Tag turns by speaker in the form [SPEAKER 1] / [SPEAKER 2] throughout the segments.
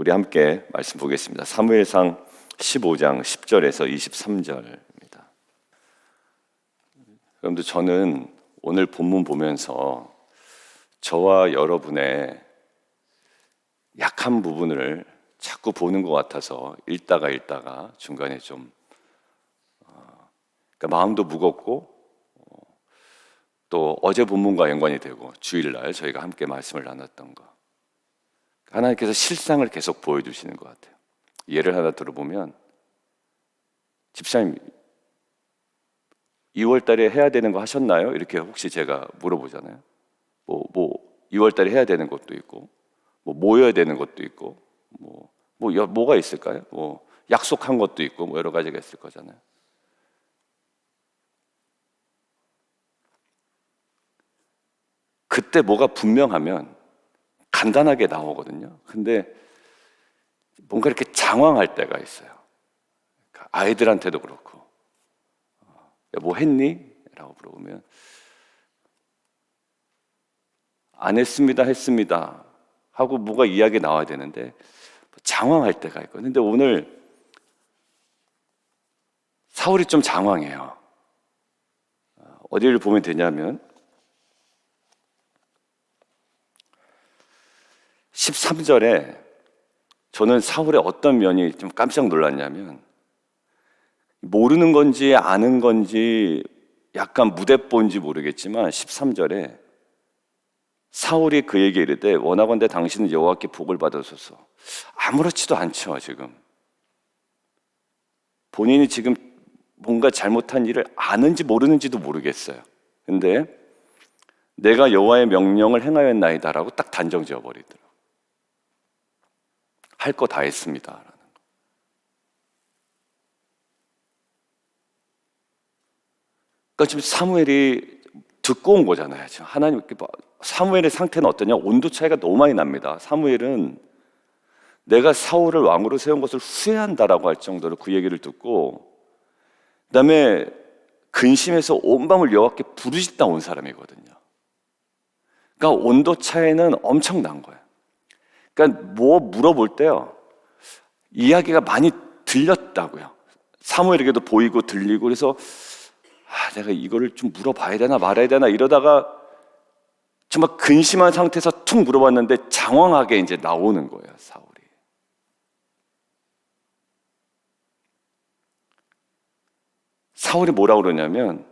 [SPEAKER 1] 우리 함께 말씀 보겠습니다. 사무엘상 15장 10절에서 23절입니다. 여러분들, 저는 오늘 본문 보면서 저와 여러분의 약한 부분을 자꾸 보는 것 같아서 읽다가 중간에 좀 그러니까 마음도 무겁고 또 어제 본문과 연관이 되고 주일날 저희가 함께 말씀을 나눴던 거, 하나님께서 실상을 계속 보여주시는 것 같아요. 예를 하나 들어보면, 집사님 2월 달에 해야 되는 거 하셨나요? 이렇게 혹시 제가 물어보잖아요. 뭐 2월 달에 해야 되는 것도 있고, 모여야 되는 것도 있고, 뭐가 있을까요? 약속한 것도 있고, 여러 가지가 있을 거잖아요. 그때 뭐가 분명하면 간단하게 나오거든요. 근데 뭔가 이렇게 장황할 때가 있어요. 아이들한테도 그렇고, 뭐 했니? 라고 물어보면 안 했습니다, 했습니다 하고 뭐가 이야기 나와야 되는데 장황할 때가 있거든요. 근데 오늘 사울이 좀 장황해요. 어디를 보면 되냐면 13절에 저는 사울의 어떤 면이 좀 깜짝 놀랐냐면, 모르는 건지 아는 건지 약간 무대뽀인지 모르겠지만 13절에 사울이 그에게 이르되 원하건대 당신은 여호와께 복을 받으소서. 아무렇지도 않죠. 지금 본인이 지금 뭔가 잘못한 일을 아는지 모르는지도 모르겠어요. 근데 내가 여호와의 명령을 행하였나이다라고 딱 단정 지어버리더라고요. 할 거 다 했습니다 라는 거. 그러니까 지금 사무엘이 듣고 온 거잖아요. 지금 하나님, 사무엘의 상태는 어떠냐? 온도 차이가 너무 많이 납니다. 사무엘은 내가 사울을 왕으로 세운 것을 후회한다라고 할 정도로 그 얘기를 듣고, 그 다음에 근심해서 온 밤을 여호와께 부르짖다 온 사람이거든요. 그러니까 온도 차이는 엄청난 거예요. 그러니까 뭐 물어볼 때요, 이야기가 많이 들렸다고요. 사무엘에게도 보이고 들리고, 그래서 내가 이거를 좀 물어봐야 되나 말아야 되나 이러다가 정말 근심한 상태에서 툭 물어봤는데 장황하게 이제 나오는 거예요, 사울이. 사울이 뭐라고 그러냐면,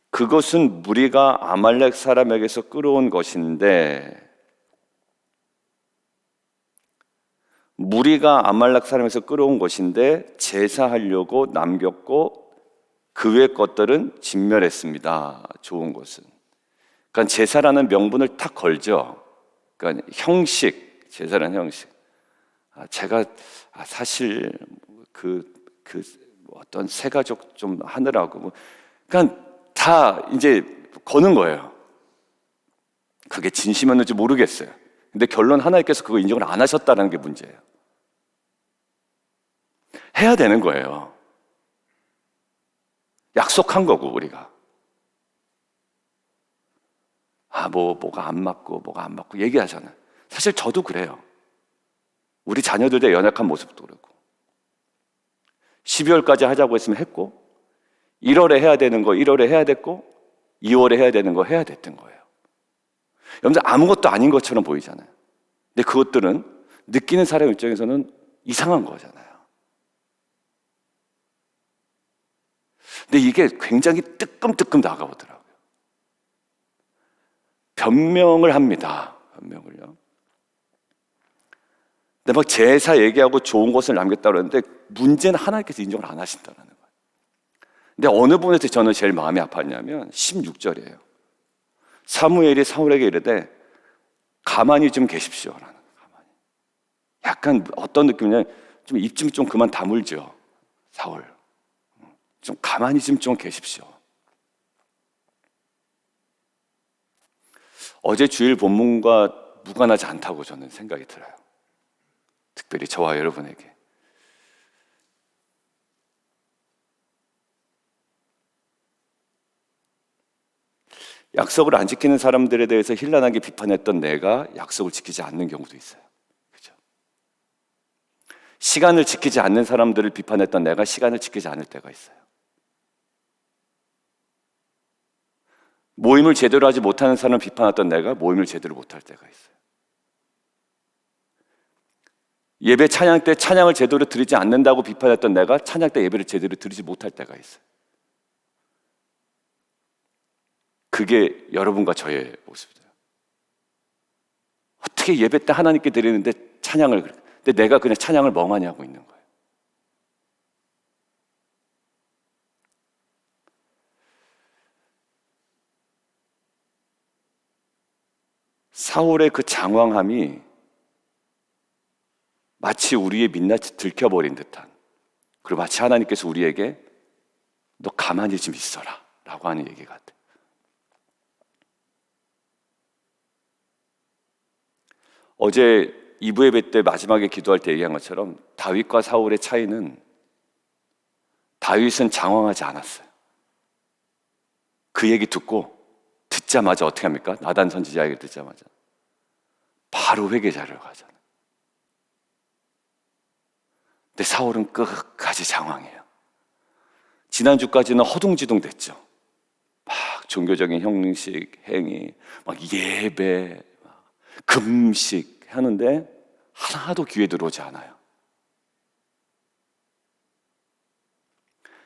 [SPEAKER 1] 그것은 무리가 아말렉 사람에게서 끌어온 것인데, 무리가 아말렉 사람에서 끌어온 것인데 제사하려고 남겼고 그 외 것들은 진멸했습니다. 좋은 것은. 그러니까 제사라는 명분을 탁 걸죠. 그러니까 형식, 제사라는 형식. 제가 사실 그 어떤 새가족 좀 하느라고 그러니까 다 이제 거는 거예요. 그게 진심이었는지 모르겠어요. 근데 결론 하나님께서 그거 인정을 안 하셨다는 게 문제예요. 해야 되는 거예요. 약속한 거고, 우리가. 뭐가 안 맞고 얘기하잖아요. 사실 저도 그래요. 우리 자녀들의 연약한 모습도 그렇고. 12월까지 하자고 했으면 했고, 1월에 해야 되는 거 1월에 해야 됐고, 2월에 해야 되는 거 해야 됐던 거예요. 여러분들, 아무것도 아닌 것처럼 보이잖아요. 근데 그것들은 느끼는 사람 입장에서는 이상한 거잖아요. 근데 이게 굉장히 뜨끔뜨끔 다가오더라고요. 변명을 합니다. 변명을요. 근데 막 제사 얘기하고 좋은 것을 남겼다고 그러는데 문제는 하나님께서 인정을 안 하신다는 거예요. 근데 어느 부분에서 저는 제일 마음이 아팠냐면 16절이에요. 사무엘이 사울에게 이르되 가만히 좀 계십시오. 가만히. 약간 어떤 느낌이냐면 좀 입 좀 그만 다물죠. 사울. 좀 가만히 좀 계십시오. 어제 주일 본문과 무관하지 않다고 저는 생각이 들어요. 특별히 저와 여러분에게. 약속을 안 지키는 사람들에 대해서 힐난하게 비판했던 내가 약속을 지키지 않는 경우도 있어요. 그죠? 시간을 지키지 않는 사람들을 비판했던 내가 시간을 지키지 않을 때가 있어요. 모임을 제대로 하지 못하는 사람을 비판했던 내가 모임을 제대로 못할 때가 있어요. 예배 찬양 때 찬양을 제대로 드리지 않는다고 비판했던 내가 찬양 때 예배를 제대로 드리지 못할 때가 있어요. 그게 여러분과 저의 모습이에요. 어떻게 예배 때 하나님께 드리는데 찬양을, 근데 내가 그냥 찬양을 멍하니 하고 있는 거예요. 사울의 그 장황함이 마치 우리의 민낯이 들켜버린 듯한, 그리고 마치 하나님께서 우리에게 너 가만히 좀 있어라 라고 하는 얘기 같아요. 어제 2부 예배 때 마지막에 기도할 때 얘기한 것처럼 다윗과 사울의 차이는, 다윗은 장황하지 않았어요. 그 얘기 듣자마자 어떻게 합니까? 나단 선지자 얘기 듣자마자 바로 회개 자료를 가잖아요. 근데 사울은 끝까지 장황해요. 지난주까지는 허둥지둥 됐죠. 막 종교적인 형식, 행위, 막 예배, 막 금식 하는데 하나도 귀에 들어오지 않아요.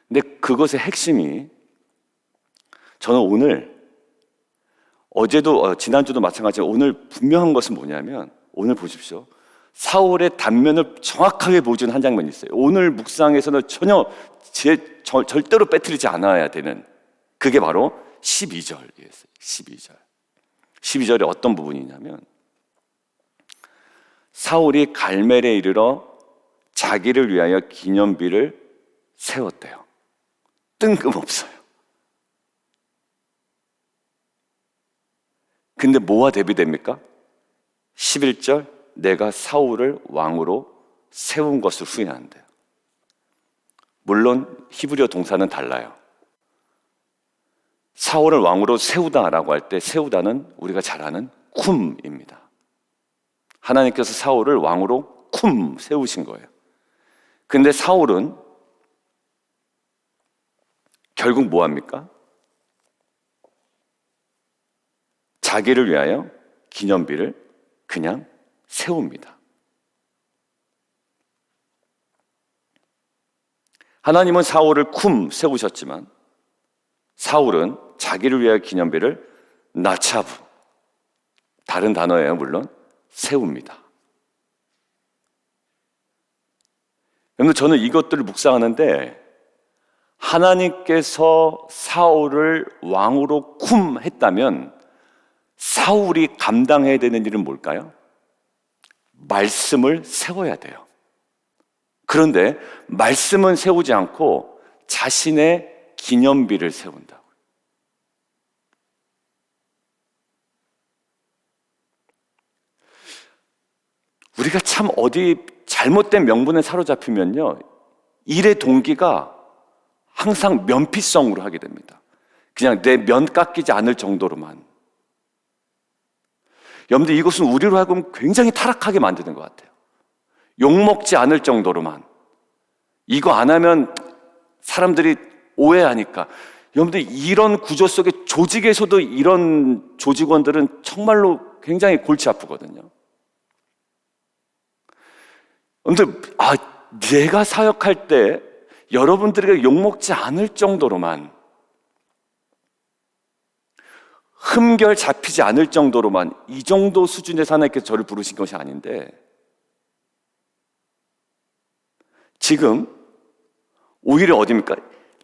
[SPEAKER 1] 근데 그것의 핵심이, 저는 오늘, 어제도 지난주도 마찬가지로 오늘 분명한 것은 뭐냐면, 오늘 보십시오. 사울의 단면을 정확하게 보여주는 한 장면이 있어요. 오늘 묵상에서는 전혀 절대로 빼뜨리지 않아야 되는, 그게 바로 12절이었어요. 12절에 어떤 부분이냐면, 사울이 갈멜에 이르러 자기를 위하여 기념비를 세웠대요. 뜬금없어요. 근데 뭐와 대비됩니까? 11절, 내가 사울을 왕으로 세운 것을 후회한대요. 물론 히브리어 동사는 달라요. 사울을 왕으로 세우다라고 할 때 세우다는 우리가 잘 아는 쿰입니다. 하나님께서 사울을 왕으로 쿰 세우신 거예요. 근데 사울은 결국 뭐 합니까? 자기를 위하여 기념비를 그냥 세웁니다. 하나님은 사울을 쿰 세우셨지만 사울은 자기를 위하여 기념비를 나차부, 다른 단어예요 물론, 세웁니다. 그런데 저는 이것들을 묵상하는데, 하나님께서 사울을 왕으로 쿰 했다면 사울이 감당해야 되는 일은 뭘까요? 말씀을 세워야 돼요. 그런데 말씀은 세우지 않고 자신의 기념비를 세운다고요. 우리가 참 어디 잘못된 명분에 사로잡히면요, 일의 동기가 항상 면피성으로 하게 됩니다. 그냥 내 면 깎이지 않을 정도로만. 여러분들, 이것은 우리로 하여금 굉장히 타락하게 만드는 것 같아요. 욕먹지 않을 정도로만. 이거 안 하면 사람들이 오해하니까. 여러분들, 이런 구조 속에 조직에서도 이런 조직원들은 정말로 굉장히 골치 아프거든요. 여러분들, 내가 사역할 때 여러분들에게 욕먹지 않을 정도로만, 흠결 잡히지 않을 정도로만, 이 정도 수준에서 하나님께서 저를 부르신 것이 아닌데, 지금 오히려 어디입니까?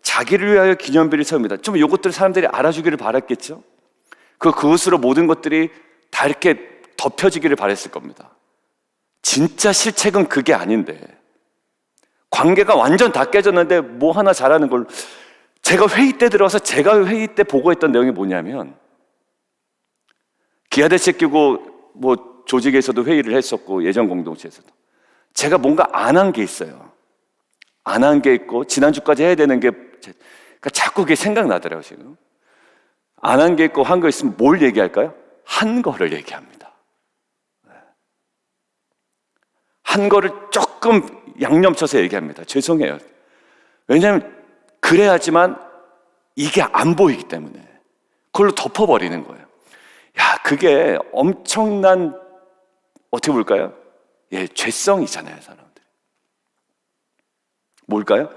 [SPEAKER 1] 자기를 위하여 기념비를 세웁니다. 좀 이것들을 사람들이 알아주기를 바랐겠죠? 그것으로 모든 것들이 다 이렇게 덮여지기를 바랬을 겁니다. 진짜 실책은 그게 아닌데, 관계가 완전 다 깨졌는데 뭐 하나 잘하는 걸, 제가 회의 때 들어와서 제가 회의 때 보고했던 내용이 뭐냐면, 기아대책 끼고 뭐 조직에서도 회의를 했었고 예전 공동체에서도 제가 뭔가 안 한 게 있어요. 안 한 게 있고 지난주까지 해야 되는 게, 그러니까 자꾸 그게 생각나더라고요. 지금 안 한 게 있고 한 거 있으면 뭘 얘기할까요? 한 거를 얘기합니다. 한 거를 조금 양념 쳐서 얘기합니다. 죄송해요. 왜냐하면 그래야지만 이게 안 보이기 때문에 그걸로 덮어버리는 거예요. 야, 그게 엄청난, 어떻게 볼까요? 예, 죄성이잖아요, 사람들이. 뭘까요?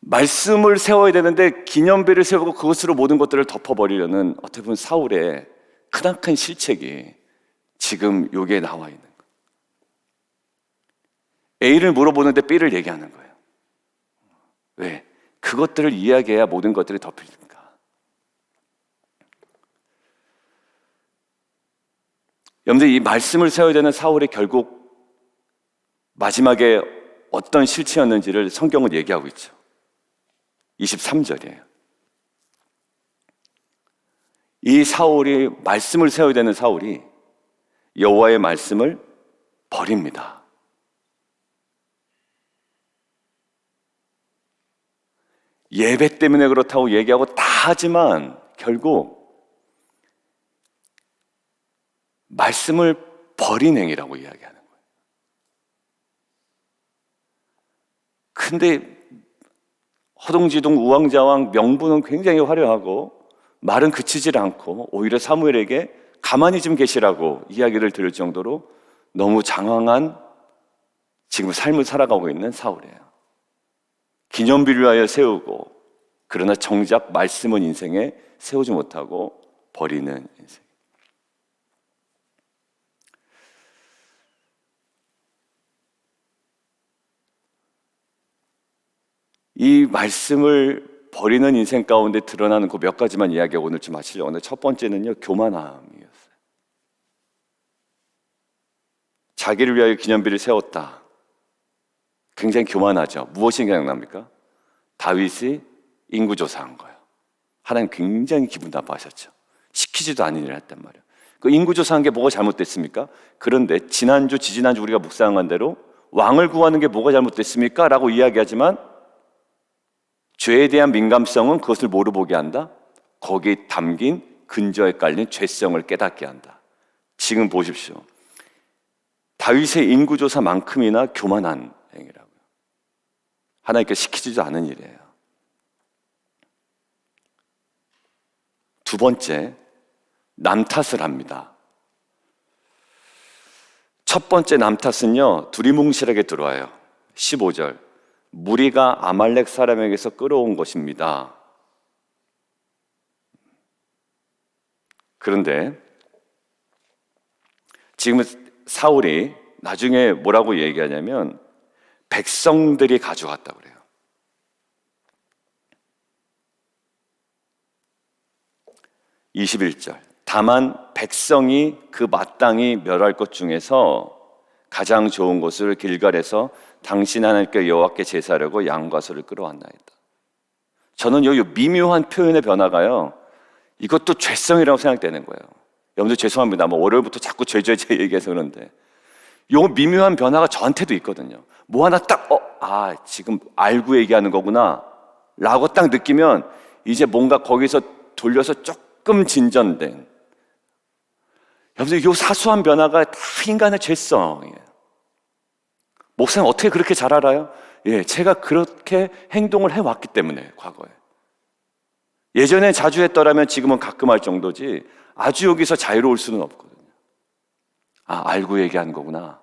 [SPEAKER 1] 말씀을 세워야 되는데 기념비를 세우고 그것으로 모든 것들을 덮어버리려는, 어떻게 보면 사울의 크나큰 실책이 지금 여기에 나와 있는 거예요. A를 물어보는데 B를 얘기하는 거예요. 왜? 그것들을 이야기해야 모든 것들이 덮이니까. 여러분들, 이 말씀을 세워야 되는 사울이 결국 마지막에 어떤 실체였는지를 성경은 얘기하고 있죠. 23절이에요. 이 사울이, 말씀을 세워야 되는 사울이 여호와의 말씀을 버립니다. 예배 때문에 그렇다고 얘기하고 다 하지만 결국 말씀을 버린 행위라고 이야기하는 거예요. 근데 허둥지둥 우왕좌왕, 명분은 굉장히 화려하고 말은 그치질 않고 오히려 사무엘에게 가만히 좀 계시라고 이야기를 들을 정도로 너무 장황한 지금 삶을 살아가고 있는 사울이에요. 기념비를 위하여 세우고, 그러나 정작 말씀은 인생에 세우지 못하고 버리는 인생. 이 말씀을 버리는 인생 가운데 드러나는 그 몇 가지만 이야기하고 오늘 좀 마치려고 하는데, 첫 번째는요, 교만함이었어요. 자기를 위하여 기념비를 세웠다. 굉장히 교만하죠. 무엇이 생각납니까? 다윗이 인구조사한 거예요. 하나님 굉장히 기분 나빠하셨죠. 시키지도 않은 일을 했단 말이에요. 그 인구조사한 게 뭐가 잘못됐습니까? 그런데 지난주, 지지난주 우리가 묵상한 대로 왕을 구하는 게 뭐가 잘못됐습니까? 라고 이야기하지만 죄에 대한 민감성은 그것을 뭐로 보게 한다? 거기에 담긴 근저에 깔린 죄성을 깨닫게 한다. 지금 보십시오. 다윗의 인구조사만큼이나 교만한 행위라고요. 하나님께서 시키지도 않은 일이에요. 두 번째, 남 탓을 합니다. 첫 번째 남 탓은요, 두리뭉실하게 들어와요. 15절. 무리가 아말렉 사람에게서 끌어온 것입니다. 그런데 지금 사울이 나중에 뭐라고 얘기하냐면 백성들이 가져갔다고 그래요. 21절. 다만 백성이 그 마땅히 멸할 것 중에서 가장 좋은 것을 길갈에서 당신 하나님께 여호와께 제사하려고 양과 소를 끌어왔나이다. 저는 여기 미묘한 표현의 변화가요, 이것도 죄성이라고 생각되는 거예요. 여러분들 죄송합니다. 뭐 월요일부터 자꾸 죄 얘기해서 그런데 요 미묘한 변화가 저한테도 있거든요. 뭐 하나 딱 지금 알고 얘기하는 거구나 라고 딱 느끼면 이제 뭔가 거기서 돌려서 조금 진전된, 여러분들 요 사소한 변화가 다 인간의 죄성이에요. 목사님 어떻게 그렇게 잘 알아요? 예, 제가 그렇게 행동을 해왔기 때문에. 과거에 예전에 자주 했더라면 지금은 가끔 할 정도지 아주 여기서 자유로울 수는 없거든요. 알고 얘기하는 거구나.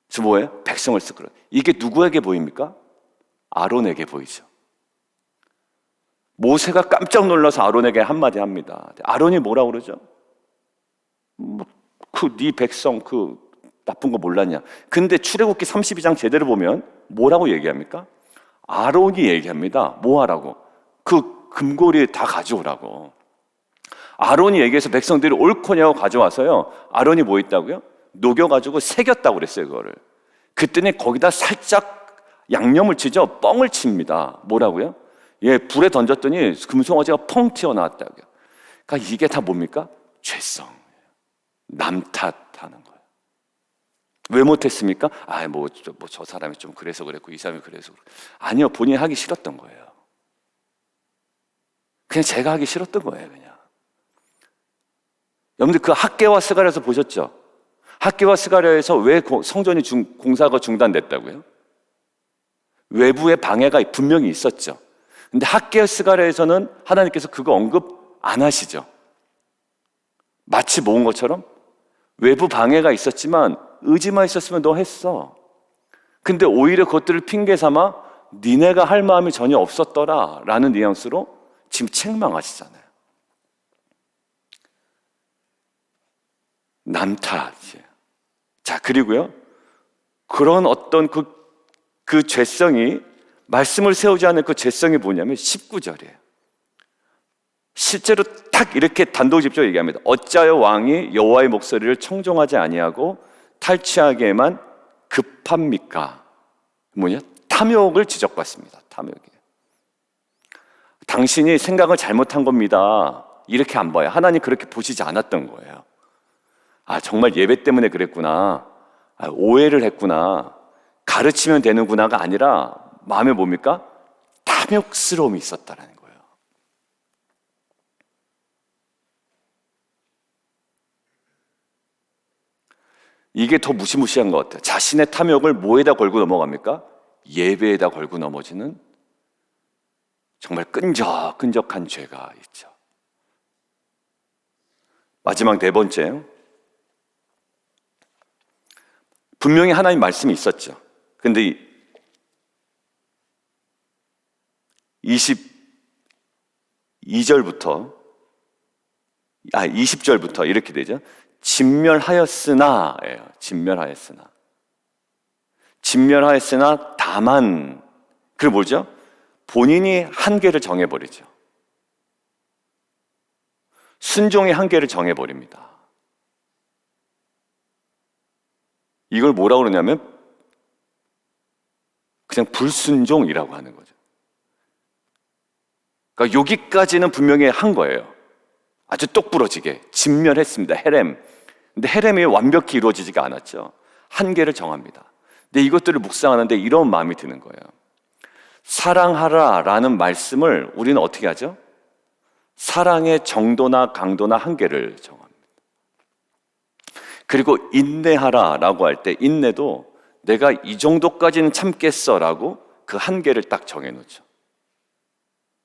[SPEAKER 1] 저 뭐예요? 백성을 쓰거든. 이게 누구에게 보입니까? 아론에게 보이죠. 모세가 깜짝 놀라서 아론에게 한마디 합니다. 아론이 뭐라고 그러죠? 네 백성 나쁜 거 몰랐냐? 근데 출애굽기 32장 제대로 보면 뭐라고 얘기합니까? 아론이 얘기합니다. 뭐 하라고? 그 금고리 다 가져오라고. 아론이 얘기해서 백성들이 옳거냐고 가져와서요, 아론이 뭐 했다고요? 녹여가지고 새겼다고 그랬어요. 그거를. 그랬더니 거기다 살짝 양념을 치죠. 뻥을 칩니다. 뭐라고요? 예, 불에 던졌더니 금송아지가 펑 튀어나왔다고요. 그러니까 이게 다 뭡니까? 죄성. 남 탓하는 거예요. 왜 못했습니까? 저 사람이 좀 그래서 그랬고 이 사람이 그래서 그랬고. 아니요, 본인이 하기 싫었던 거예요. 그냥 제가 하기 싫었던 거예요. 그냥. 여러분들 그 학개와 스갈에서 보셨죠? 학기와 스가랴에서 왜 성전이 공사가 중단됐다고요? 외부의 방해가 분명히 있었죠. 근데 학기와 스가랴에서는 하나님께서 그거 언급 안 하시죠. 마치 모은 것처럼 외부 방해가 있었지만 의지만 있었으면 너 했어. 근데 오히려 그것들을 핑계 삼아 니네가 할 마음이 전혀 없었더라 라는 뉘앙스로 지금 책망하시잖아요. 남 탓이에요. 자, 그리고요, 그런 어떤 그 죄성이, 말씀을 세우지 않은 그 죄성이 뭐냐면 19절이에요. 실제로 딱 이렇게 단도직입적으로 얘기합니다. 어찌하여 왕이 여호와의 목소리를 청종하지 아니하고 탈취하기에만 급합니까? 뭐냐? 탐욕을 지적받습니다. 탐욕이에요. 당신이 생각을 잘못한 겁니다. 이렇게 안 봐요. 하나님 그렇게 보시지 않았던 거예요. 아, 정말 예배 때문에 그랬구나. 아, 오해를 했구나. 가르치면 되는구나가 아니라 마음에 뭡니까? 탐욕스러움이 있었다라는 거예요. 이게 더 무시무시한 것 같아요. 자신의 탐욕을 뭐에다 걸고 넘어갑니까? 예배에다 걸고 넘어지는 정말 끈적끈적한 죄가 있죠. 마지막 네 번째, 분명히 하나님 말씀이 있었죠. 근데 20절부터 이렇게 되죠. 진멸하였으나예요. 진멸하였으나 다만, 그리고 뭐죠? 본인이 한계를 정해버리죠. 순종의 한계를 정해버립니다. 이걸 뭐라고 그러냐면 그냥 불순종이라고 하는 거죠. 그러니까 여기까지는 분명히 한 거예요. 아주 똑부러지게 진멸했습니다. 헤렘. 근데 헤렘이 완벽히 이루어지지가 않았죠. 한계를 정합니다. 근데 이것들을 묵상하는데 이런 마음이 드는 거예요. 사랑하라라는 말씀을 우리는 어떻게 하죠? 사랑의 정도나 강도나 한계를 정합니다. 그리고 인내하라라고 할 때 인내도 내가 이 정도까지는 참겠어라고 그 한계를 딱 정해놓죠.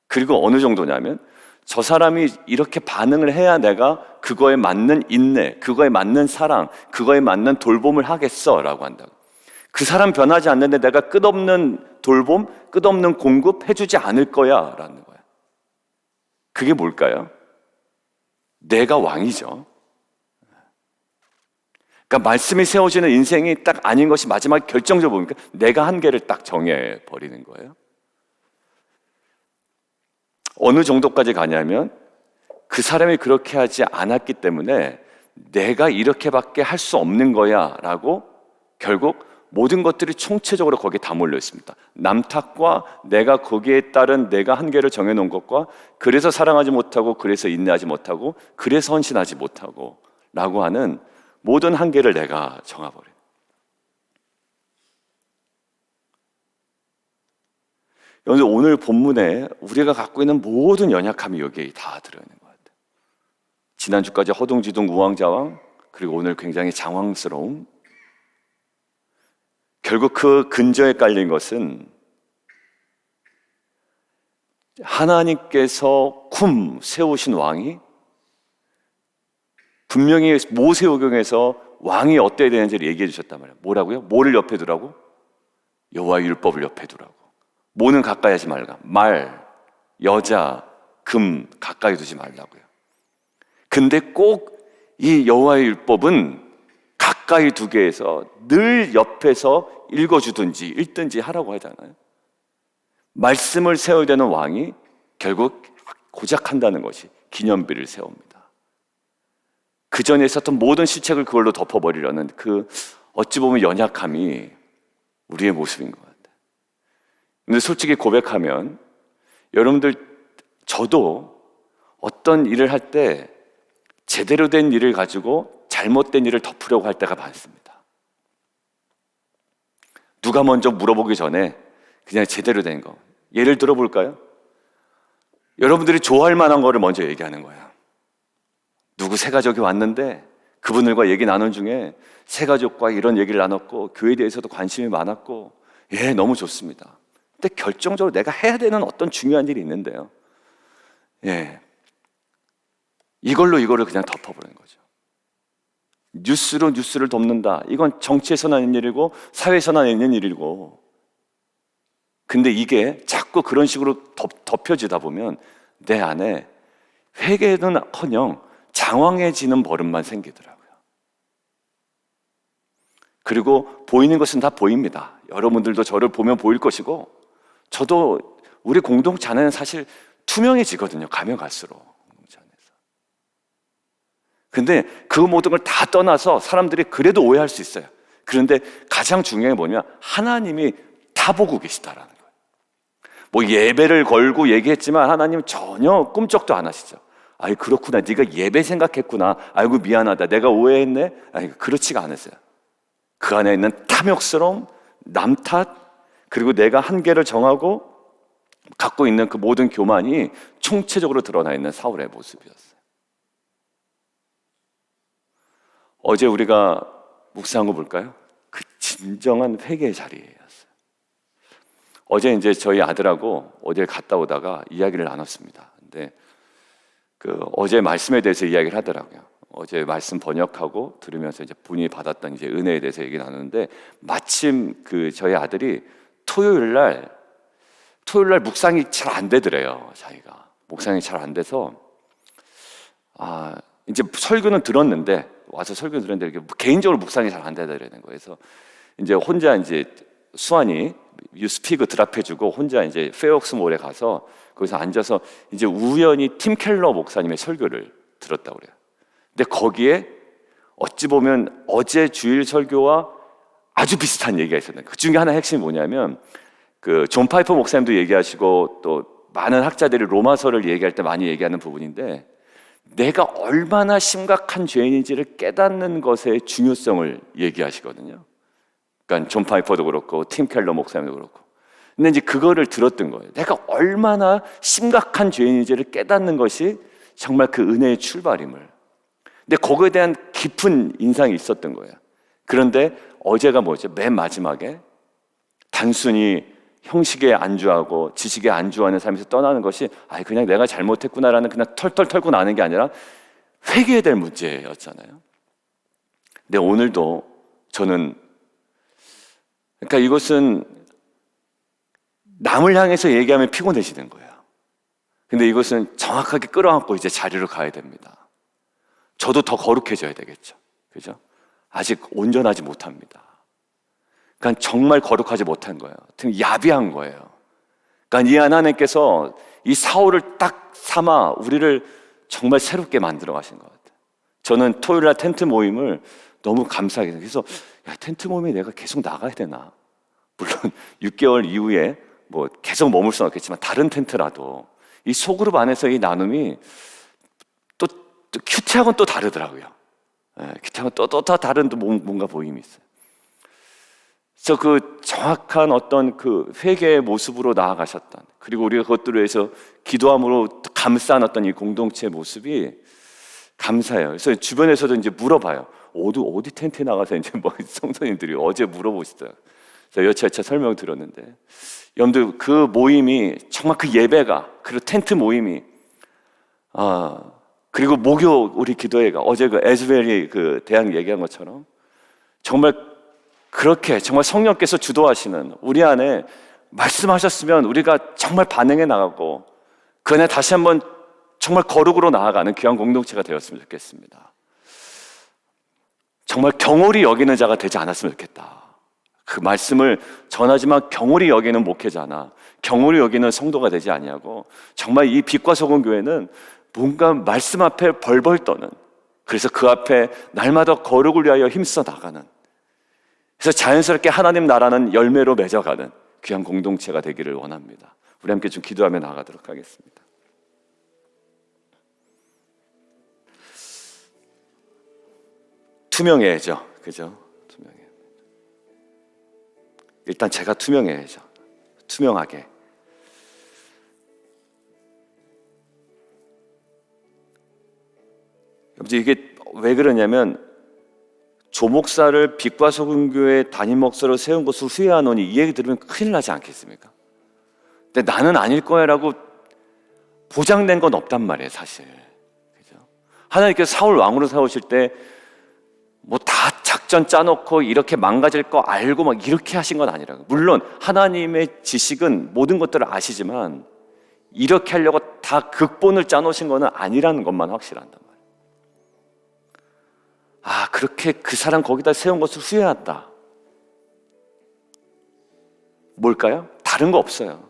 [SPEAKER 1] 그리고 어느 정도냐면 저 사람이 이렇게 반응을 해야 내가 그거에 맞는 인내, 그거에 맞는 사랑, 그거에 맞는 돌봄을 하겠어라고 한다고. 그 사람 변하지 않는데 내가 끝없는 돌봄, 끝없는 공급 해주지 않을 거야 라는 거야. 그게 뭘까요? 내가 왕이죠. 그러니까 말씀이 세워지는 인생이 딱 아닌 것이 마지막 결정적으로 보니까 내가 한계를 딱 정해버리는 거예요. 어느 정도까지 가냐면 그 사람이 그렇게 하지 않았기 때문에 내가 이렇게밖에 할 수 없는 거야 라고 결국 모든 것들이 총체적으로 거기에 다 몰려 있습니다. 남 탓과 내가 거기에 따른 내가 한계를 정해놓은 것과 그래서 사랑하지 못하고 그래서 인내하지 못하고 그래서 헌신하지 못하고 라고 하는 모든 한계를 내가 정해버려요. 여러분, 오늘 본문에 우리가 갖고 있는 모든 연약함이 여기에 다 들어있는 것 같아요. 지난주까지 허둥지둥 우왕좌왕, 그리고 오늘 굉장히 장황스러움. 결국 그 근저에 깔린 것은 하나님께서 세우신 왕이 분명히 모세오경에서 왕이 어때야 되는지를 얘기해 주셨단 말이에요. 뭐라고요? 뭐를 옆에 두라고? 여호와의 율법을 옆에 두라고. 뭐는 가까이 하지 말라. 말, 여자, 금 가까이 두지 말라고요. 근데 꼭 이 여호와의 율법은 가까이 두게 해서 늘 옆에서 읽어주든지 읽든지 하라고 하잖아요. 말씀을 세워야 되는 왕이 결국 고작 한다는 것이 기념비를 세웁니다. 그 전에 있었던 모든 실책을 그걸로 덮어버리려는 그 어찌 보면 연약함이 우리의 모습인 것 같아요. 근데 솔직히 고백하면 여러분들, 저도 어떤 일을 할 때 제대로 된 일을 가지고 잘못된 일을 덮으려고 할 때가 많습니다. 누가 먼저 물어보기 전에 그냥 제대로 된 거. 예를 들어 볼까요? 여러분들이 좋아할 만한 거를 먼저 얘기하는 거예요. 누구 새 가족이 왔는데 그분들과 얘기 나눈 중에 새가족과 이런 얘기를 나눴고 교회에 대해서도 관심이 많았고, 예, 너무 좋습니다. 근데 결정적으로 내가 해야 되는 어떤 중요한 일이 있는데요, 예, 이거를 그냥 덮어버리는 거죠. 뉴스로 뉴스를 덮는다. 이건 정치에서나 있는 일이고 사회에서나 있는 일이고, 근데 이게 자꾸 그런 식으로 덮여지다 보면 내 안에 회개는커녕 장황해지는 버릇만 생기더라고요. 그리고 보이는 것은 다 보입니다. 여러분들도 저를 보면 보일 것이고, 저도 우리 공동체 안에는 사실 투명해지거든요, 가면 갈수록. 근데 그 모든 걸 다 떠나서 사람들이 그래도 오해할 수 있어요. 그런데 가장 중요한 게 뭐냐면 하나님이 다 보고 계시다라는 거예요. 뭐 예배를 걸고 얘기했지만 하나님 전혀 꿈쩍도 안 하시죠. 아이, 그렇구나, 네가 예배 생각했구나, 아이고 미안하다, 내가 오해했네. 아니, 그렇지가 않으세요. 그 안에 있는 탐욕스러움, 남 탓, 그리고 내가 한계를 정하고 갖고 있는 그 모든 교만이 총체적으로 드러나 있는 사울의 모습이었어요. 어제 우리가 묵상한 거 볼까요? 그 진정한 회개의 자리였어요. 어제 이제 저희 아들하고 어딜 갔다 오다가 이야기를 나눴습니다. 근데 그 어제 말씀에 대해서 이야기를 하더라고요. 어제 말씀 번역하고 들으면서 이제 분이 받았던 이제 은혜에 대해서 얘기 나누는데, 마침 그 저희 아들이 토요일 날 묵상이 잘 안 되더래요. 자기가 묵상이 잘 안 돼서 이제 설교는 들었는데 와서 설교 들었는데 이렇게 개인적으로 묵상이 잘 안 되더라는 거예요. 그래서 이제 혼자 이제 수환이 유스피그 드랍해주고 혼자 이제 페어웍스몰에 가서 거기서 앉아서 이제 우연히 팀 켈러 목사님의 설교를 들었다고 그래요. 근데 거기에 어찌 보면 어제 주일 설교와 아주 비슷한 얘기가 있었는데, 그 중에 하나 핵심이 뭐냐면 그 존 파이퍼 목사님도 얘기하시고 또 많은 학자들이 로마서를 얘기할 때 많이 얘기하는 부분인데, 내가 얼마나 심각한 죄인인지를 깨닫는 것의 중요성을 얘기하시거든요. 그러니까 존 파이퍼도 그렇고 팀 켈러 목사님도 그렇고. 근데 이제 그거를 들었던 거예요. 내가 얼마나 심각한 죄인인지를 깨닫는 것이 정말 그 은혜의 출발임을. 근데 거기에 대한 깊은 인상이 있었던 거예요. 그런데 어제가 뭐죠? 맨 마지막에 단순히 형식에 안주하고 지식에 안주하는 삶에서 떠나는 것이 그냥 내가 잘못했구나라는 그냥 털털 털고 나는 게 아니라 회개해야 될 문제였잖아요. 근데 오늘도 저는, 그러니까 이것은 남을 향해서 얘기하면 피곤해지는 거예요. 근데 이것은 정확하게 끌어안고 이제 자리로 가야 됩니다. 저도 더 거룩해져야 되겠죠. 그죠? 아직 온전하지 못합니다. 그러니까 정말 거룩하지 못한 거예요. 야비한 거예요. 그러니까 이 하나님께서 이 사울을 딱 삼아 우리를 정말 새롭게 만들어 가신 것 같아요. 저는 토요일날 텐트 모임을 너무 감사하게 해요. 그래서 텐트 모임에 내가 계속 나가야 되나? 물론 6개월 이후에 뭐 계속 머물 수는 없겠지만 다른 텐트라도 이 소그룹 안에서 이 나눔이 또 큐티하고는 또 다르더라고요. 큐티하고는 또 다른 뭔가 보임이 있어요. 그래서 그 정확한 어떤 그 회개의 모습으로 나아가셨던, 그리고 우리가 그것들을 위해서 기도함으로 감싼 어떤 이 공동체의 모습이 감사해요. 그래서 주변에서도 이제 물어봐요. 어디 텐트에 나가서 이제 뭐 성도님들이 어제 물어보시더라고요. 그래서 여차여차 설명을 들었는데, 여러분들 그 모임이 정말 그 예배가, 그리고 텐트 모임이, 그리고 목요 우리 기도회가 어제 그 에즈베리 그 대학 얘기한 것처럼 정말 그렇게 정말 성령께서 주도하시는, 우리 안에 말씀하셨으면 우리가 정말 반응해 나가고 그 안에 다시 한번 정말 거룩으로 나아가는 귀한 공동체가 되었으면 좋겠습니다. 정말 경홀히 여기는 자가 되지 않았으면 좋겠다. 그 말씀을 전하지만 경홀히 여기는 목회자나 경홀히 여기는 성도가 되지 아니하고, 정말 이 빛과 소금 교회는 뭔가 말씀 앞에 벌벌 떠는, 그래서 그 앞에 날마다 거룩을 위하여 힘써 나가는, 그래서 자연스럽게 하나님 나라는 열매로 맺어가는 귀한 공동체가 되기를 원합니다. 우리 함께 좀 기도하며 나아가도록 하겠습니다. 투명해야죠. 그죠? 투명해. 일단 제가 투명해야죠. 투명하게. 이게 왜 그러냐면 조목사를 빛과 소금 교회 담임 목사로 세운 것을 후회하노니 이 얘기 들으면 큰일 나지 않겠습니까? 근데 나는 아닐 거야라고 보장된 건 없단 말이에요, 사실. 그죠? 하나님께서 사울 왕으로 세우실 때 뭐 다 작전 짜놓고 이렇게 망가질 거 알고 막 이렇게 하신 건 아니라고. 물론 하나님의 지식은 모든 것들을 아시지만 이렇게 하려고 다 극본을 짜놓으신 거는 아니라는 것만 확실한단 말이에요. 아, 그렇게 그 사람 거기다 세운 것을 후회한다. 뭘까요? 다른 거 없어요.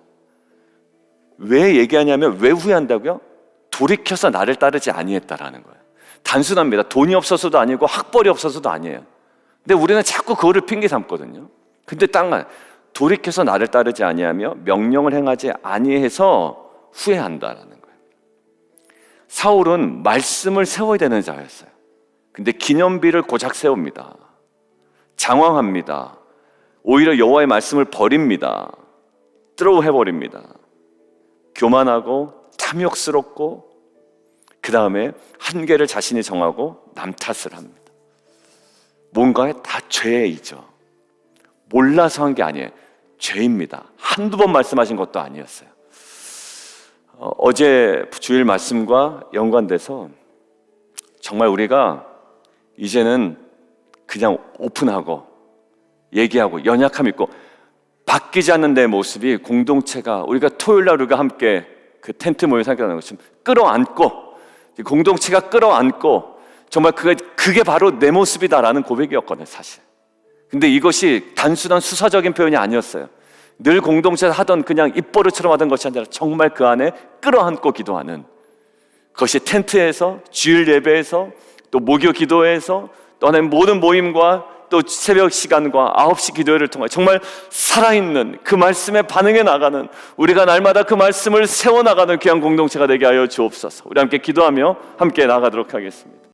[SPEAKER 1] 왜 얘기하냐면 왜 후회한다고요? 돌이켜서 나를 따르지 아니했다라는 거예요. 단순합니다. 돈이 없어서도 아니고 학벌이 없어서도 아니에요. 근데 우리는 자꾸 그거를 핑계 삼거든요. 근데 딱 돌이켜서 나를 따르지 아니하며 명령을 행하지 아니해서 후회한다라는 거예요. 사울은 말씀을 세워야 되는 자였어요. 근데 기념비를 고작 세웁니다. 장황합니다. 오히려 여호와의 말씀을 버립니다. 뚫어해버립니다. 교만하고 탐욕스럽고 그 다음에 한계를 자신이 정하고 남 탓을 합니다. 뭔가에 다 죄이죠. 몰라서 한 게 아니에요. 죄입니다. 한두 번 말씀하신 것도 아니었어요. 어제 주일 말씀과 연관돼서 정말 우리가 이제는 그냥 오픈하고 얘기하고 연약함 있고 바뀌지 않는 내 모습이 공동체가 우리가 토요일날 우리가 함께 그 텐트 모임 생각하는 것처럼 끌어안고 공동체가 끌어안고 정말 그게 바로 내 모습이다라는 고백이었거든요, 사실. 근데 이것이 단순한 수사적인 표현이 아니었어요. 늘 공동체에서 하던 그냥 입버릇처럼 하던 것이 아니라 정말 그 안에 끌어안고 기도하는 그것이 텐트에서 주일 예배에서 또 목요 기도에서 또 하나님 모든 모임과 또 새벽 시간과 9시 기도회를 통해 정말 살아있는 그 말씀에 반응해 나가는 우리가 날마다 그 말씀을 세워나가는 귀한 공동체가 되게 하여 주옵소서. 우리 함께 기도하며 함께 나가도록 하겠습니다.